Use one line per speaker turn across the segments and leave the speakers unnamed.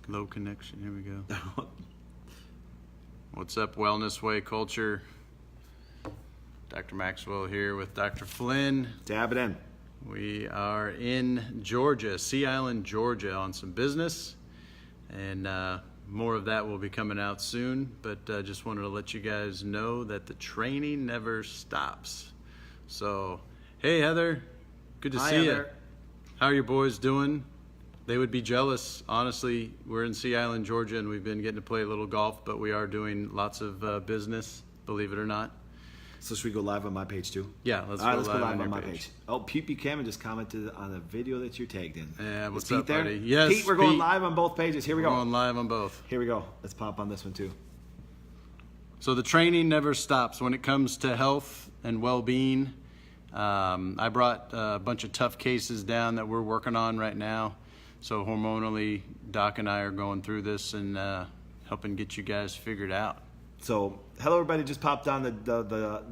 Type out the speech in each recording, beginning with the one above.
Low connection. Here we go. What's up, Wellness Way Culture? Dr. Maxwell here with Dr. Flynn.
Dab it in.
We are in Georgia, Sea Island, Georgia, on some business, and more of that will be coming out soon. But just wanted to let you guys know that the training never stops. So, hey Heather, good to see you. How are your boys doing? They would be jealous. Honestly, we're in Sea Island, Georgia, and we've been getting to play a little golf, but we are doing lots of business, believe it or not.
So should we go live on my page too?
Yeah, let's go live on my page.
Oh, Pete Buchanan just commented on the video that you're tagged in.
Yeah, what's
Pete
up,
there?
buddy? Yes,
Pete, we're going live on both pages. Here we go.
We're going live on both.
Here we go. Let's pop on this one too.
So the training never stops when it comes to health and well-being. I brought a bunch of tough cases down that we're working on right now. So hormonally, Doc and I are going through this and helping get you guys figured out.
So, hello everybody, just popped on the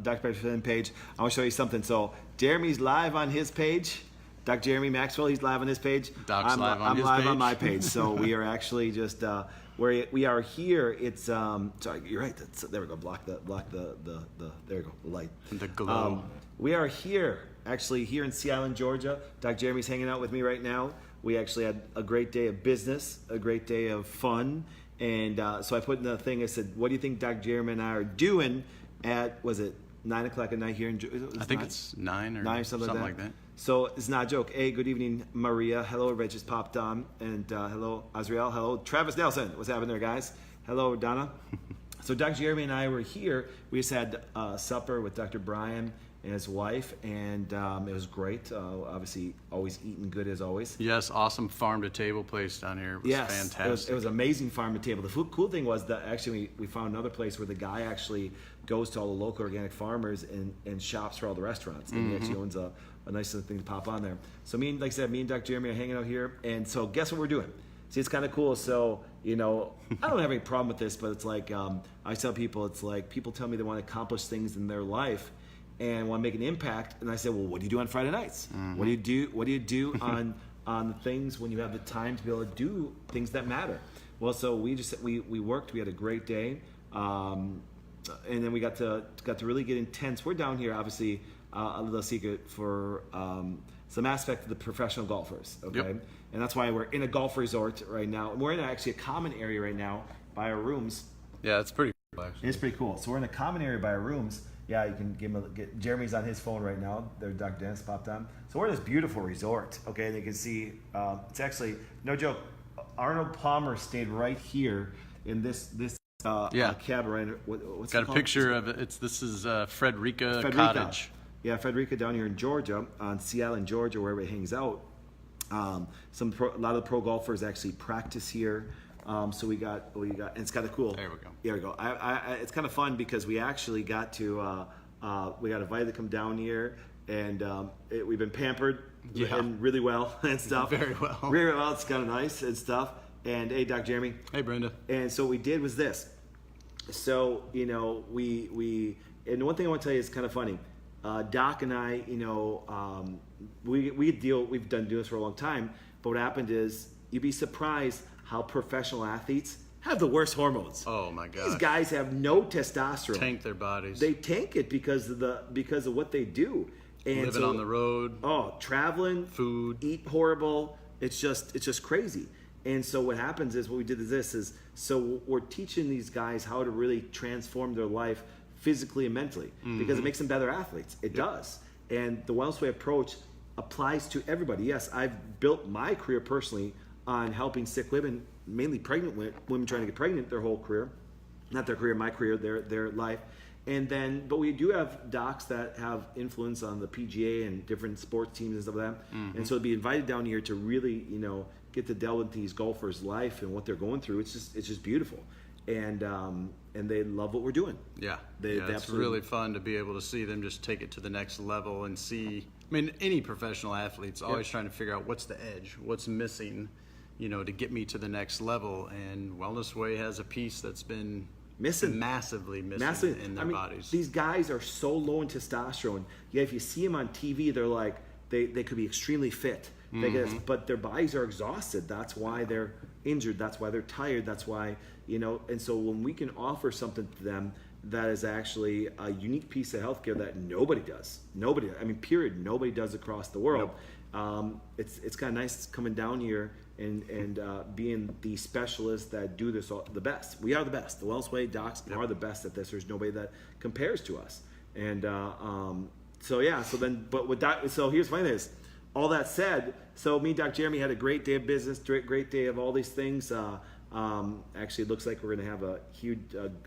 Dr. Flynn page. I want to show you something. So, Jeremy's live on his page. Dr. Jeremy Maxwell, he's live on his page.
Doc's live on his
I'm live
page.
on my page. So, we are actually just, we are here. It's, sorry, you're right. There we go. Block the there you go, the light.
The glow.
We are here, actually here in Sea Island, Georgia. Dr. Jeremy's hanging out with me right now. We actually had a great day of business, a great day of fun. And so I put in the thing, I said, what do you think Dr. Jeremy and I are doing at, was it 9 o'clock at night here in Georgia?
I think it's 9 or something like that.
So it's not a joke. Hey, good evening, Maria. Hello, everybody just popped on. And hello, Azriel. Hello, Travis Nelson. What's happening there, guys? Hello, Donna. So Dr. Jeremy and I were here. We just had supper with Dr. Brian and his wife, and it was great. Obviously, always eating good as always.
Yes, awesome farm-to-table place down here. It was fantastic.
It was amazing farm-to-table. The cool thing was that actually we found another place where the guy actually goes to all the local organic farmers and shops for all the restaurants. And he actually owns a nice little thing to pop on there. So like I said, me and Dr. Jeremy are hanging out here, and so guess what we're doing? See, it's kind of cool. So, I don't have any problem with this, but it's like, I tell people, it's like people tell me they want to accomplish things in their life and want to make an impact, and I say, well, what do you do on Friday nights? What do you do on things when you have the time to be able to do things that matter? Well, so we worked. We had a great day, and then we got to really get intense. We're down here, obviously, a little secret for some aspect of the professional golfers. Okay, yep. And that's why we're in a golf resort right now. We're in actually a common area right now by our rooms.
Yeah, it's pretty cool, actually.
It's pretty cool. So we're in a common area by our rooms. Yeah, you can get Jeremy's on his phone right now. There, Dr. Dennis popped on. So we're in this beautiful resort. Okay, and you can see it's actually no joke. Arnold Palmer stayed right here in this cabin. Right, what's
got a picture of it. This is Frederica Cottage.
Yeah, Frederica down here in Georgia, on Sea Island, Georgia, where everybody hangs out. A lot of the pro golfers actually practice here. So we got, and it's kind of cool.
There we go.
There we go. It's kind of fun because we actually got to, we got invited to come down here, and we've been pampered and really well and stuff.
Very well.
Very well. It's kind of nice and stuff. And hey, Dr. Jeremy.
Hey, Brenda. And
so what we did was this. So, we and one thing I want to tell you is kind of funny. Doc and I, we've done this for a long time, but what happened is you'd be surprised how professional athletes have the worst hormones.
Oh my God!
These guys have no testosterone.
Tank their bodies.
They tank it because of what they do. And
living on the road.
Oh, traveling,
food,
eat horrible. It's just crazy. And so what happens is what we did is so we're teaching these guys how to really transform their life physically and mentally because it makes them better athletes. It does. And the Wellness Way approach applies to everybody. Yes, I've built my career personally on helping sick women, mainly pregnant women trying to get pregnant their whole career. Not their career, my career, their life. And then, but we do have docs that have influence on the PGA and different sports teams and stuff like that. And so to be invited down here to really, get to delve into these golfers' life and what they're going through, it's just beautiful. And they love what we're doing.
Yeah, it's really fun to be able to see them just take it to the next level and see. I mean, any professional athlete's always trying to figure out what's the edge, what's missing, to get me to the next level. And Wellness Way has a piece that's been massively missing in their bodies.
These guys are so low in testosterone. Yeah, if you see them on TV, they're like they could be extremely fit. They get, but their bodies are exhausted. That's why they're injured. That's why they're tired. That's why, and so when we can offer something to them that is actually a unique piece of healthcare that nobody does. Period. Nobody does across the world. Nope. It's kind of nice coming down here and being the specialists that do this the best. We are the best. The Wellness Way docs are the best at this. There's nobody that compares to us. And so here's my thing is, all that said, so me and Dr. Jeremy had a great day of business, great day of all these things. Actually, it looks like we're going to have a huge,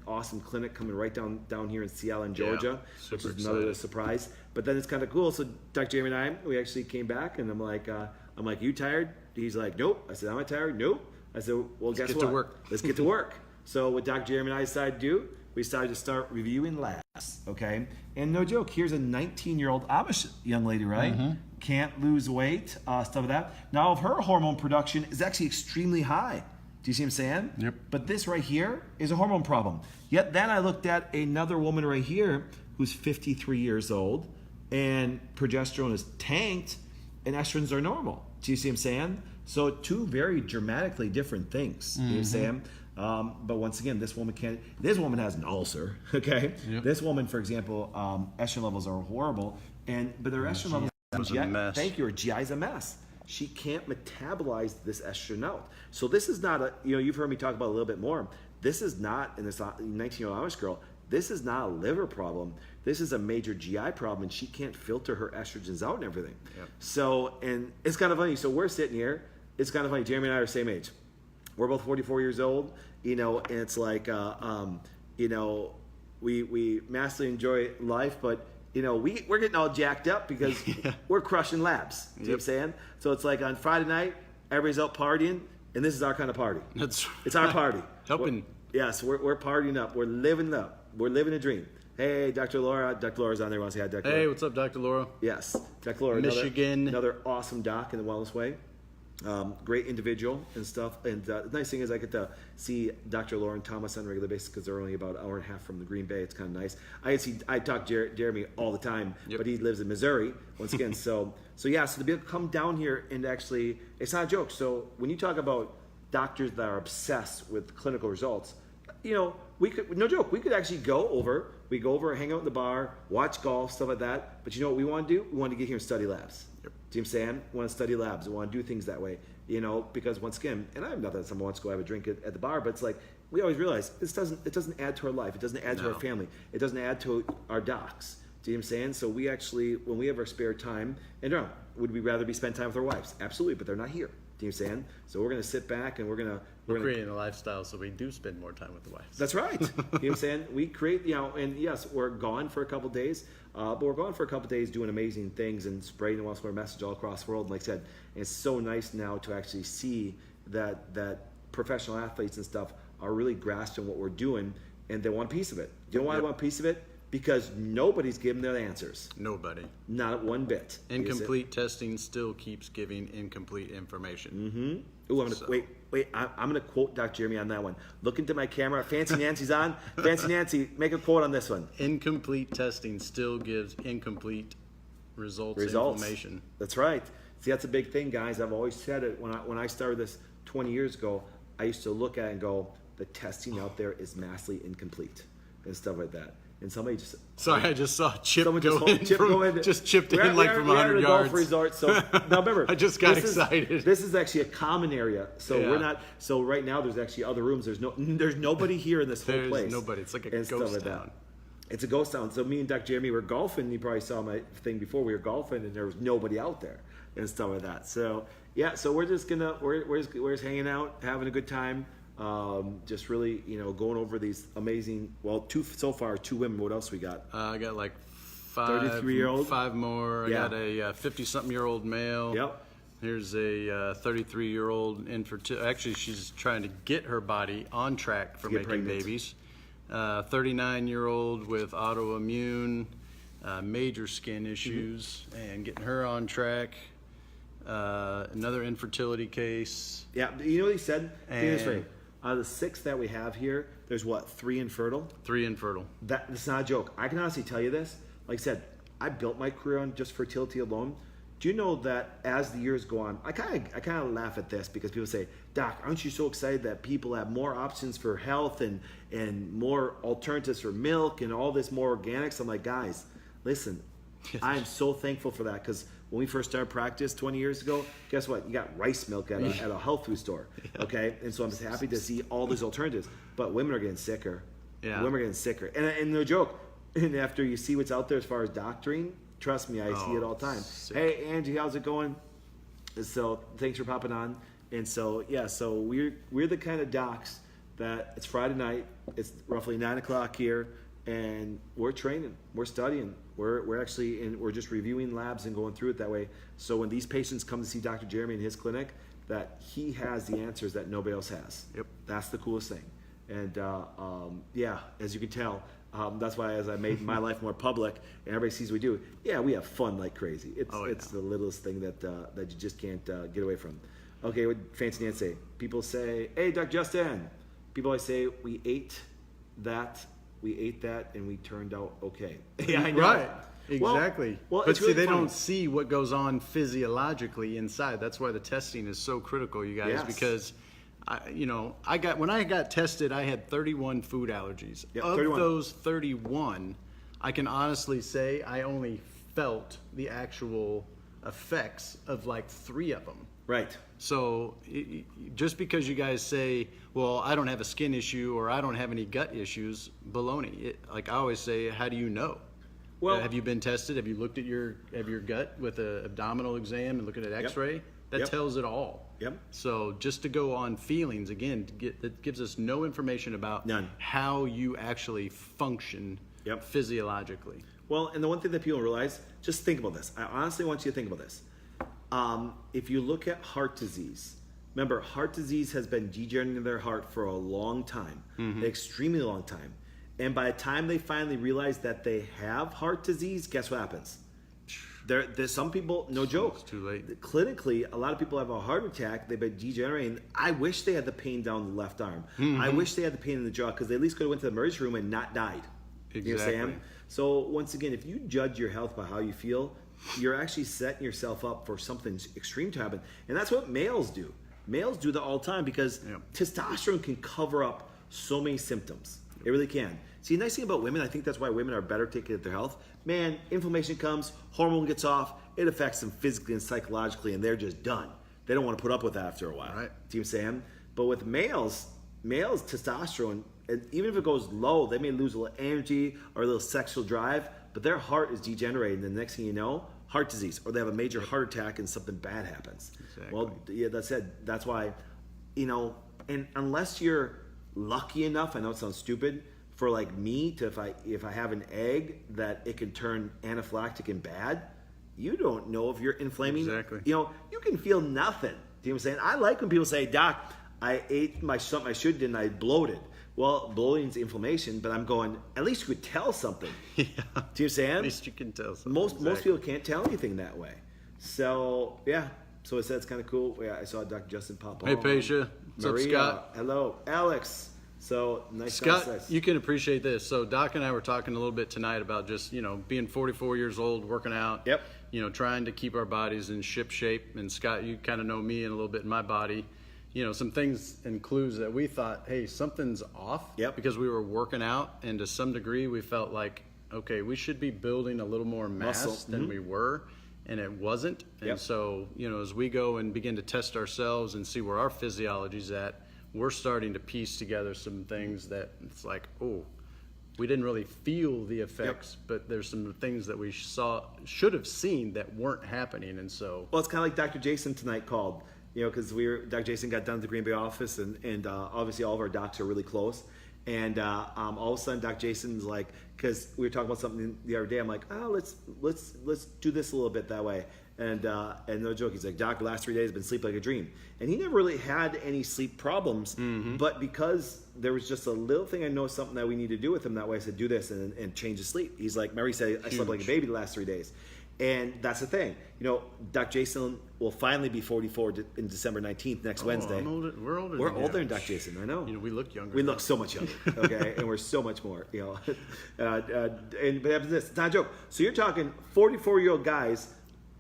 awesome clinic coming right down here in Sea Island, Georgia, which is another surprise. But then it's kind of cool. So Dr. Jeremy and I, we actually came back, and I'm like, you tired? He's like, nope. I said, am I tired? Nope. I said, well, guess what? Let's get to work. Let's get to work. So what Dr. Jeremy and I decided to do, we decided to start reviewing labs, okay? And no joke, here's a 19-year-old Amish young lady, right? Mm-hmm. Can't lose weight, stuff like that. Now, of her hormone production is actually extremely high. Do you see what I'm saying?
Yep.
But this right here is a hormone problem. Yet then I looked at another woman right here who's 53 years old, and progesterone is tanked, and estrogens are normal. Do you see what I'm saying? So two very dramatically different things. Mm-hmm. You know what I'm saying? But once again, this woman has an ulcer, okay? Yep. This woman, for example, estrogen levels are horrible, but their estrogen levels
a mess.
Thank you, her GI is a mess. She can't metabolize this estrogen out. So this is not you've heard me talk about it a little bit more. This is not, in this 19-year-old Amish girl, this is not a liver problem. This is a major GI problem, and she can't filter her estrogens out and everything. Yep. So, and it's kind of funny. So we're sitting here. It's kind of funny. Jeremy and I are the same age. We're both 44 years old, and it's like, we massively enjoy life, but we're getting all jacked up because we're crushing labs. You know what I'm saying? So it's like on Friday night, everybody's out partying, and this is our kind of party. It's our party.
Helping.
We're partying up. We're living up. We're living a dream. Hey, Dr. Laura. Dr. Laura's on there. Want to say hi, Dr. Laura?
Hey, what's up, Dr. Laura?
Yes. Dr. Laura.
Michigan.
Another awesome doc in the Wellness Way. Great individual and stuff. And the nice thing is I get to see Dr. Lauren Thomas on a regular basis because they're only about an hour and a half from the Green Bay. It's kind of nice. I talk to Jeremy all the time, but he lives in Missouri once again. So to be able to come down here and actually, it's not a joke. So when you talk about doctors that are obsessed with clinical results, we could, no joke, we could actually go over, hang out in the bar, watch golf, stuff like that. But you know what we want to do? We want to get here and study labs. Yep. Do you know what I'm saying? We want to study labs. We want to do things that way, because once again, and I'm not that someone wants to go have a drink at the bar, but it's like, we always realize it doesn't add to our life. It doesn't add to our family. It doesn't add to our docs. Do you know what I'm saying? So we actually, when we have our spare time, and would we rather be spend time with our wives? Absolutely, but they're not here. Do you know what I'm saying? So we're going to sit back and we're
creating a lifestyle so we do spend more time with the wives.
That's right. You know what I'm saying? We create, and yes, we're gone for a couple days, but we're gone for a couple days doing amazing things and spreading the Wellness Way message all across the world. And like I said, it's so nice now to actually see that professional athletes and stuff are really grasping what we're doing, and they want a piece of it. Do you know why they want a piece of it? Because nobody's giving them the answers.
Nobody.
Not one bit.
Incomplete testing still keeps giving incomplete information.
Mm-hmm. Ooh, I'm gonna quote Dr. Jeremy on that one. Look into my camera. Fancy Nancy's on. Fancy Nancy, make a quote on this one.
Incomplete testing still gives incomplete results. Information.
That's right. See, that's a big thing, guys. I've always said it. When I started this 20 years ago, I used to look at it and go, the testing out there is massively incomplete and stuff like that. And somebody just...
Sorry, I just saw Chip
go
in. Just chipped in like from 100 yards.
Golf resort. So now remember,
I just got excited.
This is actually a common area. So we're not... So right now there's actually other rooms. There's nobody here in this whole place.
There's nobody. It's like a ghost town.
It's a ghost town. So me and Dr. Jeremy were golfing. You probably saw my thing before. We were golfing and there was nobody out there and stuff like that. So yeah, so we're just hanging out, having a good time. Just really, going over these amazing, so far, 2 women. What else we got?
I got like
33-year-old.
5 more. Yeah. I got a 50-something-year-old male.
Yep.
Here's a 33-year-old infertility. Actually, she's trying to get her body on track for making babies. 39-year-old with autoimmune, major skin issues, and getting her on track. Another infertility case.
Yeah, you know what he said? Out of the 6 that we have here, there's 3 infertile?
3 infertile. That's
not a joke. I can honestly tell you this. Like I said, I built my career on just fertility alone. do you know that as the years go on, I kind of laugh at this because people say, Doc, aren't you so excited that people have more options for health and more alternatives for milk and all this more organics? I'm like, guys, listen, I am so thankful for that because when we first started practice 20 years ago, guess what? You got rice milk at a health food store, okay? And so I'm just happy to see all these alternatives. But women are getting sicker.
Yeah.
Women are getting sicker. And no joke, and after you see what's out there as far as doctoring, trust me, I see it all the time.
Sick.
Hey, Angie, how's it going? So thanks for popping on. And so, yeah, so we're the kind of docs that it's Friday night, it's roughly 9 o'clock here, and we're training, we're studying, we're actually we're just reviewing labs and going through it that way. So when these patients come to see Dr. Jeremy in his clinic, that he has the answers that nobody else has.
Yep.
That's the coolest thing. And yeah, as you can tell, that's why as I made my life more public and everybody sees what we do, yeah, we have fun like crazy. It's the littlest thing that you just can't get away from. Okay, what Fancy Nancy say? People say, hey, Dr. Justin. People always say, we ate that, and we turned out okay. Yeah, I know.
Right. Exactly.
Well,
but
it's
see,
really
they
funny.
don't see what goes on physiologically inside. That's why the testing is so critical, you guys,
Yes.
because when I got tested, I had 31 food allergies.
Yep,
of
31.
those 31, I can honestly say I only felt the actual effects of like 3 of them.
Right.
So just because you guys say, well, I don't have a skin issue or I don't have any gut issues, baloney. Like I always say, how do you know?
Well,
have you been tested? Have you looked at your gut with an abdominal exam and look at an X-ray? That
Yep.
tells it all.
Yep.
So just to go on feelings again, that gives us no information about
None.
how you actually function
Yep.
physiologically.
Well, and the one thing that people don't realize, just think about this. I honestly want you to think about this. If you look at heart disease, remember, heart disease has been degenerating their heart for a long time, extremely long time. And by the time they finally realize that they have heart disease, guess what happens? There's some people, no joke.
It's too late.
Clinically, a lot of people have a heart attack. They've been degenerating. I wish they had the pain down the left arm. I wish they had the pain in the jaw because they at least could have went to the emergency room and not died. You know what I'm
Exactly.
saying? So once again, if you judge your health by how you feel, you're actually setting yourself up for something extreme to happen. And that's what males do. Males do that all the time because
Yep.
testosterone can cover up so many symptoms. It really can. See, the nice thing about women, I think that's why women are better taking care of their health. Man, inflammation comes, hormone gets off, it affects them physically and psychologically, and they're just done. They don't want to put up with that after a while.
Right.
Do you know what I'm saying? But with males, testosterone, and even if it goes low, they may lose a little energy or a little sexual drive, but their heart is degenerating. And the next thing you know, heart disease, or they have a major heart attack and something bad happens.
Exactly.
Well, yeah, that's why, and unless you're lucky enough, I know it sounds stupid, for like me to if I have an egg that it can turn anaphylactic and bad, you don't know if you're inflaming.
Exactly.
You can feel nothing. Do you know what I'm saying? I like when people say, Doc, I ate something I shouldn't and I bloated. Well, bloating's inflammation, but I'm going, at least you could tell something.
Yeah.
Do you know what I'm saying?
At least you can tell something.
Most people can't tell anything that way. So yeah, so it's kind of cool. Yeah, I saw Dr. Justin pop on.
Hey, Paisha. What's up,
Maria,
Scott?
Hello, Alex. So nice.
Scott,
nice.
you can appreciate this. So Doc and I were talking a little bit tonight about just, being 44 years old, working out.
Yep.
Trying to keep our bodies in ship shape. And Scott, you kind of know me and a little bit in my body. Some things and clues that we thought, hey, something's off.
Yep.
Because we were working out, and to some degree we felt like, okay, we should be building a little more mass
Muscle.
than we were, and it wasn't. And
Yep.
so, as we go and begin to test ourselves and see where our physiology's at, we're starting to piece together some things that it's like, oh, we didn't really feel the effects, but there's some things that we should have seen that weren't happening. And so,
Well, it's kind of like Dr. Jason tonight called, because Dr. Jason got down to the Green Bay office, and obviously all of our docs are really close. And all of a sudden, Dr. Jason's like, because we were talking about something the other day, I'm like, oh, let's do this a little bit that way. And no joke, he's like, Doc, the last 3 days been sleep like a dream. And he never really had any sleep problems, but because there was just a little thing I know something that we need to do with him that way, I said, do this and change his sleep. He's like, Mary said, I slept like a baby the last 3 days. And that's the thing. Dr. Jason will finally be 44 in December 19th, next Wednesday.
we're older.
We're
than
older
you.
than Dr. Jason, I know.
We look younger.
We look so much younger, okay? And we're so much more, but after this, it's not a joke. So you're talking 44-year-old guys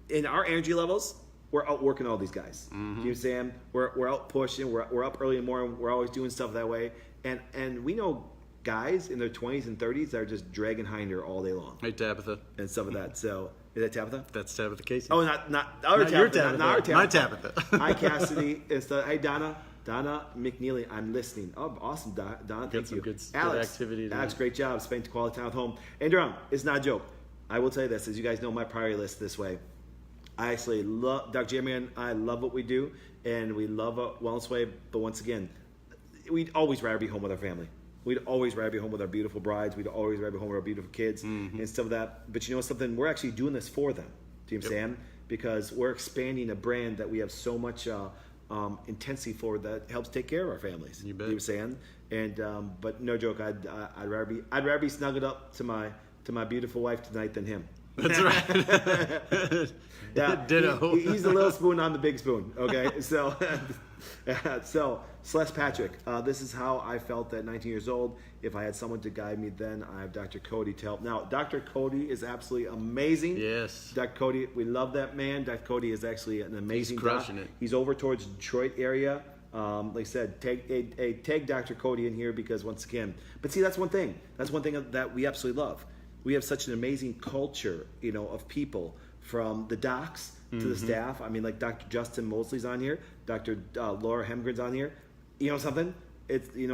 in our energy levels, we're out working all these guys. You know what I'm saying? We're out pushing. We're up early in the morning. We're always doing stuff that way. And we know guys in their 20s and 30s that are just dragging hinder all day long.
Hey, Tabitha.
And stuff of that. So is that Tabitha?
That's Tabitha Casey.
Oh, not our
Not
Tabitha.
your Tabitha.
Not our Tabitha.
My Tabitha.
Hi, Cassidy. It's hey, Donna. Donna McNeely, I'm listening. Oh, awesome, Donna. Thank
some
you.
good
Alex,
activity today.
Alex, great job. Spent quality time at home. And Durham, it's not a joke. I will tell you this, as you guys know, my priority list this way. I actually love Dr. Jeremy and I love what we do, and we love a wellness way. But once again, we'd always rather be home with our family. We'd always rather be home with our beautiful brides. We'd always rather be home with our beautiful kids and stuff like that. But you know something? We're actually doing this for them. Do you understand? Because we're expanding a brand that we have so much intensity for that helps take care of our families.
You bet.
know what I'm saying? And but no joke, I'd rather be snuggled up to my beautiful wife tonight than him.
That's right.
Yeah,
Ditto.
he's the little spoon, I'm the big spoon. Okay, so Celeste Patrick, this is how I felt at 19 years old. If I had someone to guide me then, I have Dr. Cody to help. Now, Dr. Cody is absolutely amazing.
Yes.
Dr. Cody, we love that man. Dr. Cody is actually an amazing
He's crushing it.
He's over towards Detroit area. Like I said, take Dr. Cody in here because once again, but see, that's one thing. That's one thing that we absolutely love. We have such an amazing culture, of people from the docs to the staff. I mean, like Dr. Justin Mosley's on here, Dr. Laura Hemgren's on here. You know something? It's do you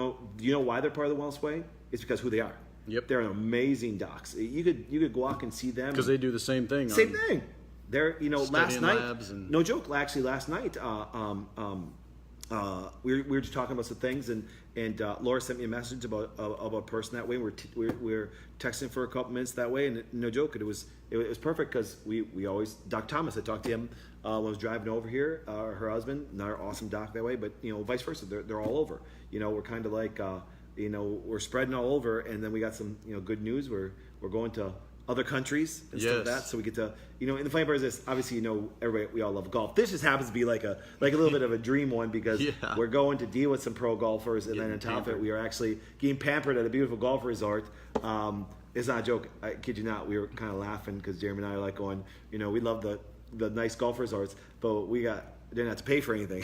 know why they're part of the Wellness Way? It's because who they are.
Yep.
They're amazing docs. You could walk and see them
Because they do the same thing.
Same thing. They're last
Studying
night.
labs and-
No joke. Actually, last night we were just talking about some things, and Laura sent me a message about a person that way. We're texting for a couple minutes that way, and no joke, it was perfect because we always Doc Thomas. I talked to him when I was driving over here. Her husband, another awesome doc that way, but vice versa. They're all over. We're kind of like we're spreading all over, and then we got some good news. We're going to other countries and stuff like
Yes.
that, so we get to and the funny part is this. Obviously, everybody, we all love golf. This just happens to be like a little bit of a dream one because
Yeah.
we're going to deal with some pro golfers, and then on top of it, we are actually getting pampered at a beautiful golf resort. It's not a joke. I kid you not. We were kind of laughing because Jeremy and I are like going, we love the nice golf resorts, but didn't have to pay for anything.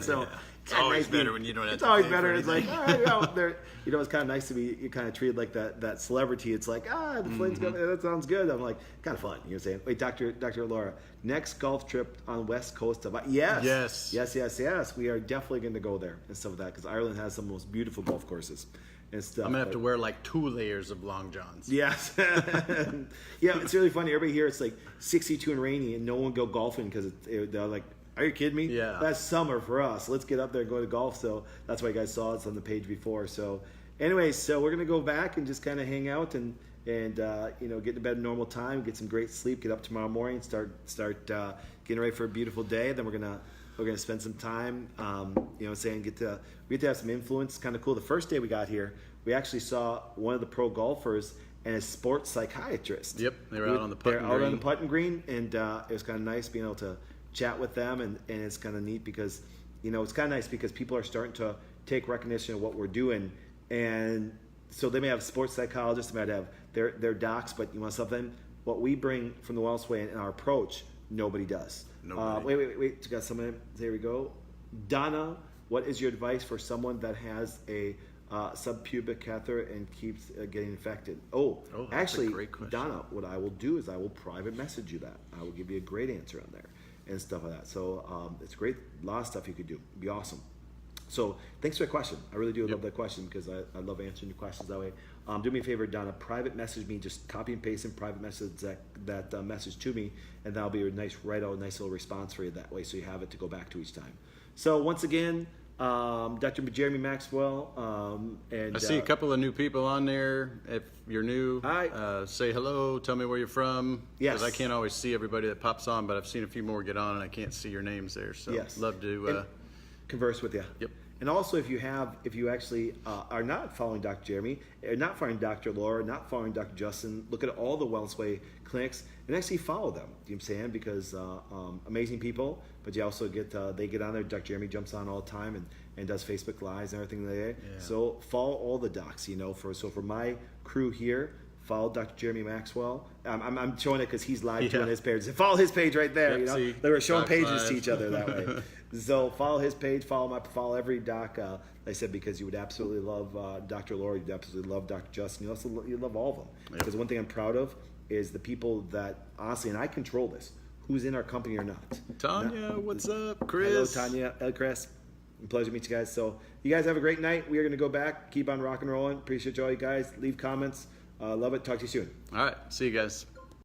So
Yeah. It's always better when you don't have
it's
to
always
pay
better.
for
It's like,
anything.
all right, it's kind of nice to be kind of treated like that celebrity. It's like, the Flynn's coming. That sounds good. I'm like, kind of fun. You know what I'm saying? Wait, Dr. Laura, next golf trip on west coast of yes. We are definitely going to go there and stuff like that because Ireland has some of the most beautiful golf courses and stuff.
I'm going to have to wear like 2 layers of long johns.
Yes. Yeah, it's really funny. Everybody here, it's like 62 and rainy, and no one go golfing because they're like, are you kidding me?
Yeah.
That's summer for us. Let's get up there and go to golf. So that's why you guys saw us on the page before. So anyway, so we're going to go back and just kind of hang out and get to bed at normal time, get some great sleep, get up tomorrow morning, start getting ready for a beautiful day. Then we're gonna spend some time, we get to have some influence. It's kind of cool. The first day we got here, we actually saw one of the pro golfers and a sports psychiatrist.
Yep, they were out on the putting
They're out on the
green.
putting green, and it was kind of nice being able to chat with them, and it's kind of neat because it's kind of nice because people are starting to take recognition of what we're doing, and so they may have sports psychologists, they might have their docs, but you want something? What we bring from the Wellness Way and our approach, nobody does.
Nobody.
Wait, you got someone? There we go. Donna, what is your advice for someone that has a subpubic catheter and keeps getting infected?
that's a
Actually,
great question.
Donna, what I will do is I will private message you that. I will give you a great answer on there and stuff like that. So it's great. A lot of stuff you could do. It'd be awesome. So thanks for the question. I really do love that question because I love answering your questions that way. Do me a favor, Donna. Private message me. Just copy and paste and private message that message to me, and that'll be a nice little response for you that way, so you have it to go back to each time. So once again, Dr. Jeremy Maxwell, and
I see a couple of new people on there. If you're new,
Hi.
say hello. Tell me where you're from.
Yes.
Because I can't always see everybody that pops on, but I've seen a few more get on, and I can't see your names there. So
Yes.
love to.
And converse with you.
Yep.
And also, if you actually are not following Dr. Jeremy, are not following Dr. Laura, not following Dr. Justin, look at all the Wellness Way clinics and actually follow them. Do you know what I'm saying? Because amazing people, but you also they get on there. Dr. Jeremy jumps on all the time and does Facebook Lives and everything like that.
Yeah.
So follow all the docs. For my crew here, Follow Dr. Jeremy Maxwell. I'm showing it because he's live
Yeah.
on his page. So follow his page right there.
Yep,
You know,
see,
they were showing
Doc
pages
live.
to each other that way. So follow his page. Follow every doc. Like I said, because you would absolutely love Dr. Laura. You'd absolutely love Dr. Justin. You love all of them.
Yep.
Because one thing I'm proud of is the people that honestly, and I control this, who's in our company or not.
Tanya, what's up?
Hello,
Chris.
Tanya, Chris. Pleasure to meet you guys. So you guys have a great night. We are going to go back, keep on rock and rolling. Appreciate you all, you guys. Leave comments. Love it. Talk to you soon.
All right. See you guys.